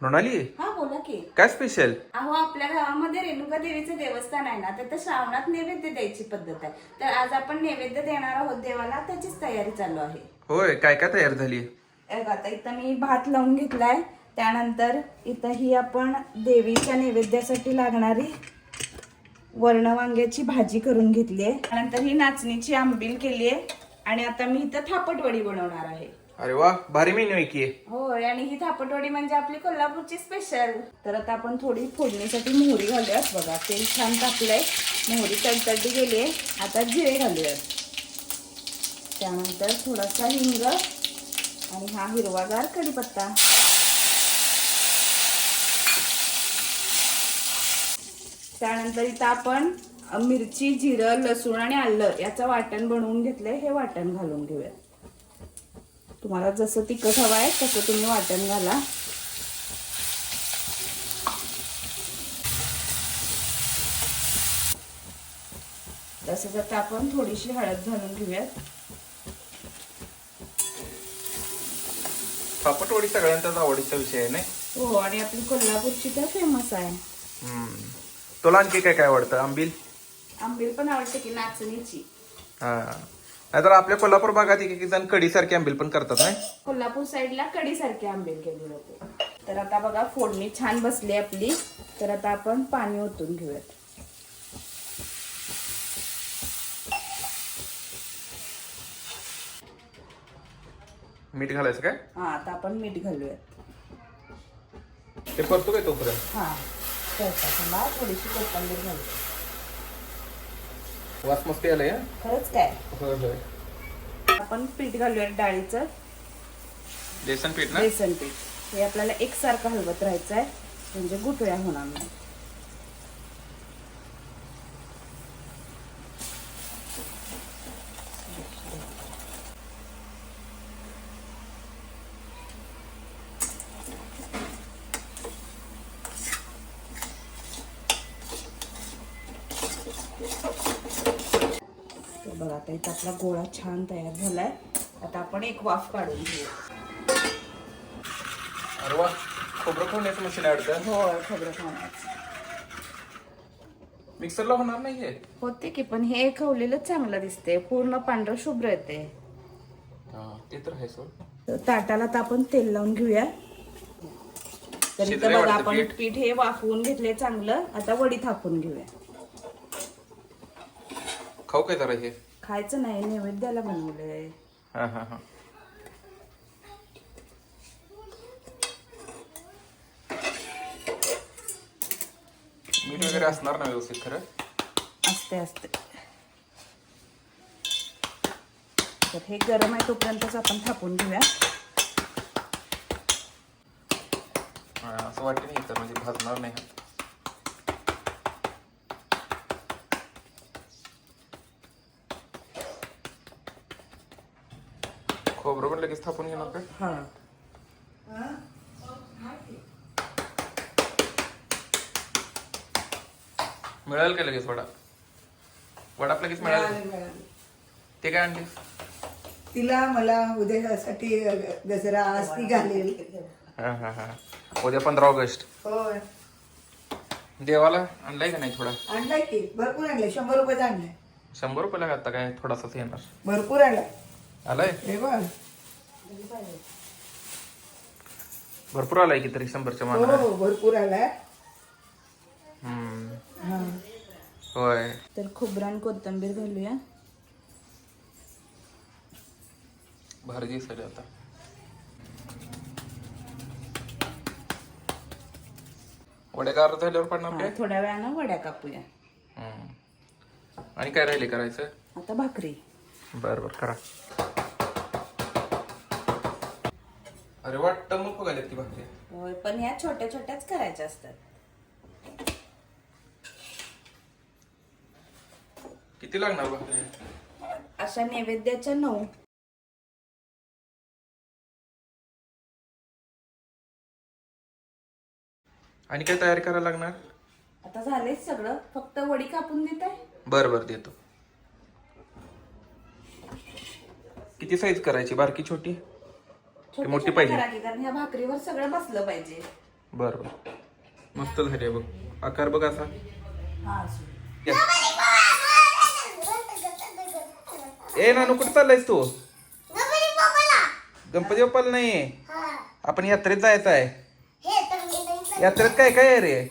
मृणाली, हा बोला की. काय स्पेशल? अहो आपल्या गावामध्ये रेणुका देवीचं देवस्थान आहे ना, तर श्रावणात नैवेद्य द्यायची पद्धत आहे. तर आज आपण नैवेद्य देणार आहोत देवाला, त्याचीच तयारी चालू आहे. होय, काय काय तयार झाली? आता इथं मी भात लावून घेतलाय. त्यानंतर इथं ही आपण देवीच्या नैवेद्यासाठी लागणारी वर्ण वांग्याची भाजी करून घेतली आहे. त्यानंतर ही नाचणीची आंबील केली आहे आणि आता मी इथं थापटवडी बनवणार आहे. अरे वा, भारी मेन्यू आहे की. होय, आणि ही थापटवडी म्हणजे आपली कोल्हापूरची स्पेशल. तर आता आपण थोडी फोडणीसाठी मोहरी घालूयात. बघा तेल छान टाकलंय, मोहरी तडतडली गेली आहे. आता जिरे घालूयात. त्यानंतर थोडासा हिंग आणि हा हिरवागार कढीपत्ता. त्यानंतर इथं आपण मिरची, जिरं, लसूण आणि आलं याचं वाटण बनवून घेतलंय. हे वाटण घालून घेऊयात. तुम्हाला जसं तिखट हवं आहे तसं तुम्ही वाटण घाला. तसंच आता आपण थोडीशी हळद घालून घेऊयात. थापटवडी सगळ्यांचाच आवडीचा विषय आहे, नाही? हो, आणि आपली कोल्हापूरची तर फेमस आहे. तुला आणखी काय काय आवडतं? आंबील? आंबील पण आवडते की, नाचणीची. हा, नाहीतर आपल्या कोल्हापूर भागात एक जण कढी सारखी आंबील पण करतात, नाही? कोल्हापूर साईडला कढी सारखी आंबील केली जाते. तर आता बघा फोडणी छान बसली आपली. तर आता आपण पाणी ओतून घेऊयात. मीठ घालायचं काय? हा, आता आपण मीठ घालूयात. ते परतो काय तोपर्यंत? हा, त्याला थोडीशी कोथिंबीर घालू. वास मस्ती आलाय. खरंच काय? होय होय. आपण पीठ घालूयात डाळीचं. बेसन पीठ ना? बेसन पीठ. हे आपल्याला एकसारखं हलवत राहायचं आहे, म्हणजे गुठळ्या होणार नाही. बघा आता इथं आपला गोळा छान तयार झालाय. आता आपण एक वाफ काढून घेऊ. अरे वा, खोबरं खाण्याचं मशीन आवडतं. हो, खोबरं खाण्याचं. मिक्सरला होणार नाहीये? होते की, पण हे खवलेलं चांगलं दिसते. पूर्ण पांढरं शुभ्र येते. ते तर आहे सोड. ताटाला तर आपण तेल लावून घेऊया. तर इथं बघा आपण पीठ हे वाफवून घेतले चांगलं. आता वडी थापून घेऊया. खाऊ काय जरा हे? खायचं नाही, नैवेद्याला बनवलंय. हा हा हा. मीठ वगैरे असणार ना व्यवस्थित? खरं असते असते. तर हे गरम आहे तोपर्यंतच आपण थापून घेऊया. असं वाटतं नाही तर म्हणजे भाजणार नाही. खोबरं पण लगेच थापून घेणार का? हा, मिळेल का लगेच वडा? वडा लगेच मिळेल? ते काय आणलीस? तिला मला उद्यासाठी गजरा आज ती घालेल. हा हा हा. उद्या 15 ऑगस्ट. होय, देवाला आणलाय का नाही थोडा? आणलाय की, भरपूर आणलाय. 100 रुपयाचा आणलाय. 100 रुपयाला आता काय थोडासाच येणार. भरपूर आणलाय. आलाय? हे बघ. भरपूर आलाय की तरी 100च्या हो मानाने. हो, भरपूर आलाय. हम्म. हा. होय. तर खोबरं आणि कोथिंबीर घालूया. भारी दिसतंय आता. वड्या गार झाल्यावर पडणार काय? थोड्या वेळानं वड्या कापूया. आणि काय राहिले करायचं? आता भाकरी. बर बर, करा. अरे वाटतं मग बघायला ती भाकरी. होय, पण ह्या छोट्या छोट्याच करायच्या असतात. किती लागणार भाकरी? अशा नैवेद्याच्या 9. आणि काय तयारी करायला लागणार? आता झालेच सगळं, फक्त वडी कापून देत आहे. बर बर, देतो. किती साईज करायची? बारकी छोटी छोटी मोठी छोटी पाहिजे? करा की, कारण ह्या भाकरीवर सगळं बसलं पाहिजे. बर बर मस्त झाली बघ. आकार बघ असा. या. ए नानू कुठं चाललायस तू? गणपती बाप्पाला नाही, आपण यात्रेत जायचं आहे. यात्रेत काय काय आहे रे?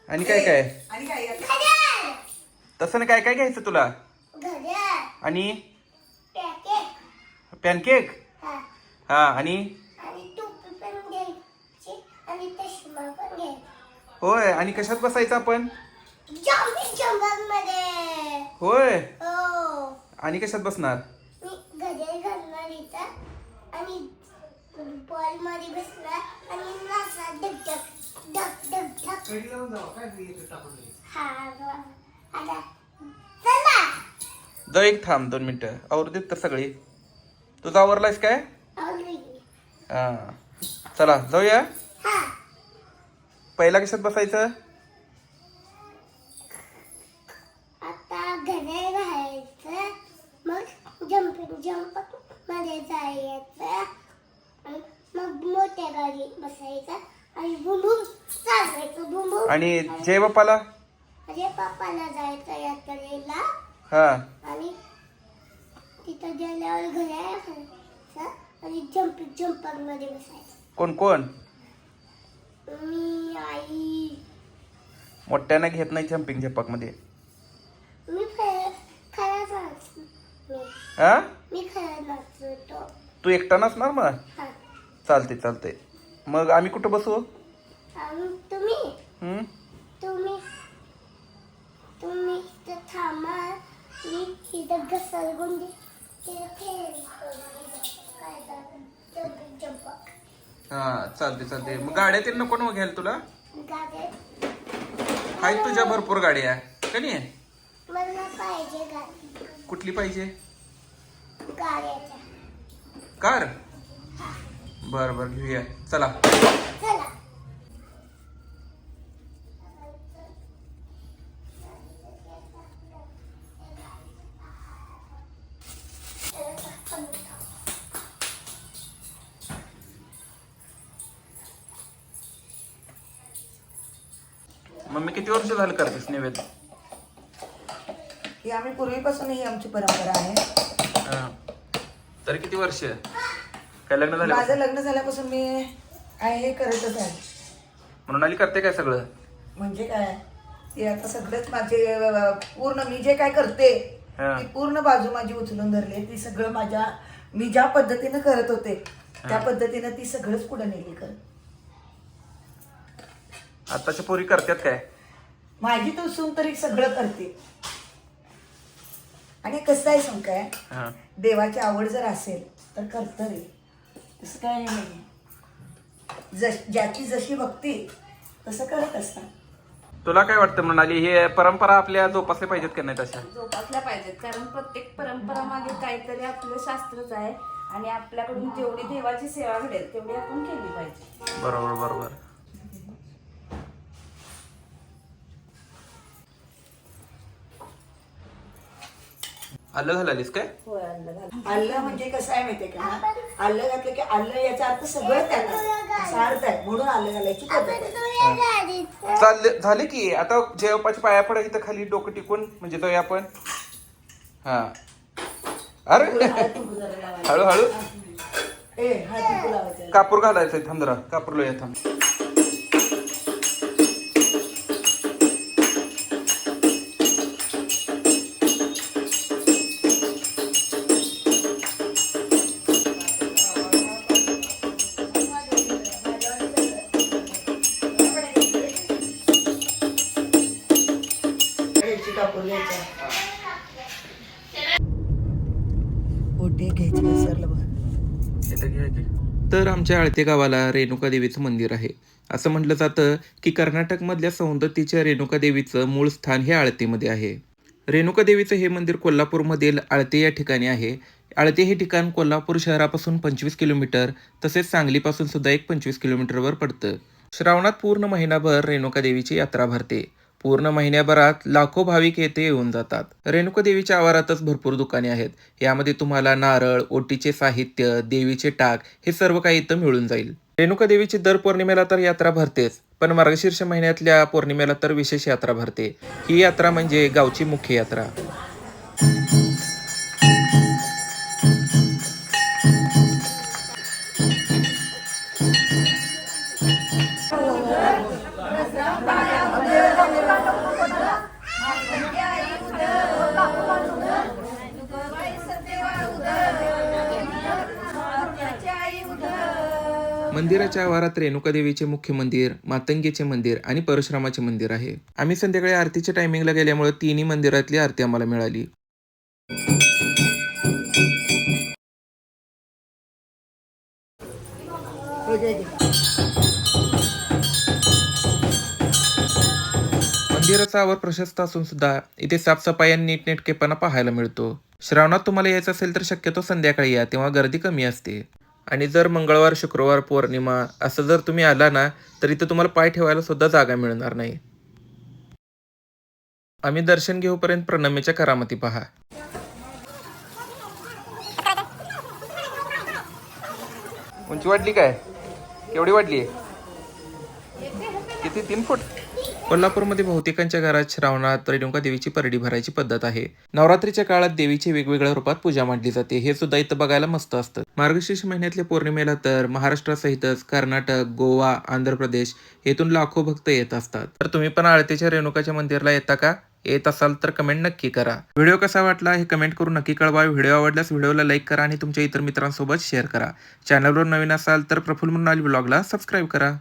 आणि काय काय? आणि काय तसं नाही, काय काय घ्यायचं तुला? आणि पॅनकेक. हा आणि होय. आणि कशात बसायचं आपण? होय. आणि कशात बसणार? जाऊ एक थांब 2 मिनिटं आवरतेत तर सगळी. तुझा आवरलायस काय? हा चला जाऊया. पहिला कशात बसायचं? आता घड्याळ घालायचं, मग जंप मध्ये जायचं, मग मोठ्या गाडीत बसायचं आणि बुंबून चालवायचं. बुंबून आणि जय बाप्पाला? म्हणजे पप्पाला जायचं यात्रेला हा आणि तिथं गेल्यावर घड्याळ घालायचं आणि जंपर मध्ये बसायचं. कोण कोण? मी, आई. मोठ्यानं घेत नाही जम्पिंग झपाक मध्ये. मी खरंच नाचतो. हा मी खरं नाचतो. तू एकटा नसणार मग? हा. चालते. मग आम्ही कुठं बसू? आणि तुम्ही हम्म तुम्ही इथं थांबा. मी इथं घसरगुंडी तिथं खेळतो. जंप हा चालते. मग गाड्या ते नको ना घ्यायला तुला? गाड्यात आहेत तुझ्या भरपूर गाड्या का नाही? मला पाहिजे गाडी. कुठली पाहिजे? गाड्याच्या. कार? बर घेऊया चला. चला. मम्मी किती वर्ष झालं करतेस नैवेद्य? ही आम्ही पूर्वीपासून ही आमची परंपरा आहे. हा. तरी किती वर्ष? काय लग्न झालं? माझं लग्न झाल्यापासून मी हे करतच आहे. म्हणून आली करते काय सगळं? म्हणजे काय ते आता सगळंच माझे पूर्ण मी जे काय करते हा. ती पूर्ण बाजू माझी उचलून धरली. ती सगळं मी ज्या पद्धतीनं करत होते त्या पद्धतीनं ती सगळंच पुढे नेली करत. आताच्या पोरी करतात काय? माझी तर सून तरी सगळं करते. आणि कसं आहे सांग काय, हा. देवाची आवड जर असेल तर करत रे. तसं काय नाही. ज्याची जशी भक्ती तसं करत असतात. तुला काय वाटतं म्हणाली हे परंपरा आपल्या जोपासल्या पाहिजेत का नाही तशा? जोपासल्या पाहिजेत, कारण प्रत्येक परंपरा मागे काहीतरी आपलं शास्त्रच आहे आणि आपल्याकडून जेवढी देवाची सेवा घडेल तेवढी आपण केली पाहिजे. बरोबर. आलं घालालीस काय? होय, आलं घाल. आलं म्हणजे कसं आहे माहितीये का, आलं घातलं की आलं याचा अर्थ सगळं त्यात असा अर्थ आहे. म्हणून आलं घालायची पद्धत आहे. झाले की आता जयपाच्या पाया पडा इथं खाली डोकं टिकून म्हणजे जाऊया आपण. हा अरे हळूहळू हळदी लावायचं. कापूर घालायचंय. थांब जरा कापूर लोया थांब. कापूर घ्यायचा. ओटी घ्यायची विसरलं बघा. तर आमच्या आळते गावाला रेणुका देवीचं मंदिर आहे. असं म्हटलं जातं की कर्नाटकमधल्या सौंदतीच्या रेणुका देवीचं मूळ स्थान हे आळतेमध्ये आहे. रेणुका देवीचं हे मंदिर कोल्हापूरमधील आळते या ठिकाणी आहे. आळते हे ठिकाण कोल्हापूर शहरापासून 25 किलोमीटर तसेच सांगलीपासून सुद्धा 25 किलोमीटरवर पडतं. श्रावणात पूर्ण महिनाभर रेणुका देवीची यात्रा भरते. पूर्ण महिन्याभरात लाखो भाविक येथे येऊन जातात. रेणुका देवीच्या आवारातच भरपूर दुकाने आहेत. यामध्ये तुम्हाला नारळ, ओटीचे साहित्य, देवीचे टाक हे सर्व काही इथं मिळून जाईल. रेणुका देवीची दर पौर्णिमेला तर यात्रा भरतेच, पण मार्गशीर्ष महिन्यातल्या पौर्णिमेला तर विशेष यात्रा भरते. ही यात्रा म्हणजे गावची मुख्य यात्रा. मंदिराच्या आवारात रेणुका देवीचे मुख्य मंदिर, मातंगीचे मंदिर आणि परशुरामाचे मंदिर आहे. आम्ही संध्याकाळी आरतीच्या टायमिंगला गेल्यामुळे तिन्ही मंदिरातली आरती आम्हाला मिळाली. मंदिराचा आवार प्रशस्त असून सुद्धा इथे साफसफाई आणि नीटनेटकेपणा पाहायला मिळतो. श्रावणात तुम्हाला यायचं असेल तर शक्यतो संध्याकाळी या, तेव्हा गर्दी कमी असते. आणि जर मंगळवार, शुक्रवार, पौर्णिमा असं जर तुम्ही आला ना, तर इथं तुम्हाला पाय ठेवायला सुद्धा जागा मिळणार नाही. आम्ही दर्शन घेऊपर्यंत प्रणम्यच्या करामती पहा. उंची वाढली काय? केवढी वाढली? किती? 3 फूट? कोल्हापूरमध्ये बहुतेकांच्या घरात श्रावणात रेणुका देवीची परडी भरायची पद्धत आहे. नवरात्रीच्या काळात देवीची वेगवेगळ्या रूपात पूजा मांडली जाते. हे सुद्धा इथं बघायला मस्त असतं. मार्गशीर्ष महिन्यातल्या पौर्णिमेला तर महाराष्ट्रासहितच कर्नाटक, गोवा, आंध्र प्रदेश येथून लाखो भक्त येत असतात. तर तुम्ही पण आळतेच्या रेणुकाच्या मंदिराला येता का? येत असाल तर कमेंट नक्की करा. व्हिडिओ कसा वाटला हे कमेंट करून नक्की कळवा. व्हिडिओ आवडल्यास व्हिडिओला लाईक करा आणि तुमच्या इतर मित्रांसोबत शेअर करा. चॅनलवर नवीन असाल तर प्रफुल्ल मृणाल ब्लॉगला सबस्क्राईब करा.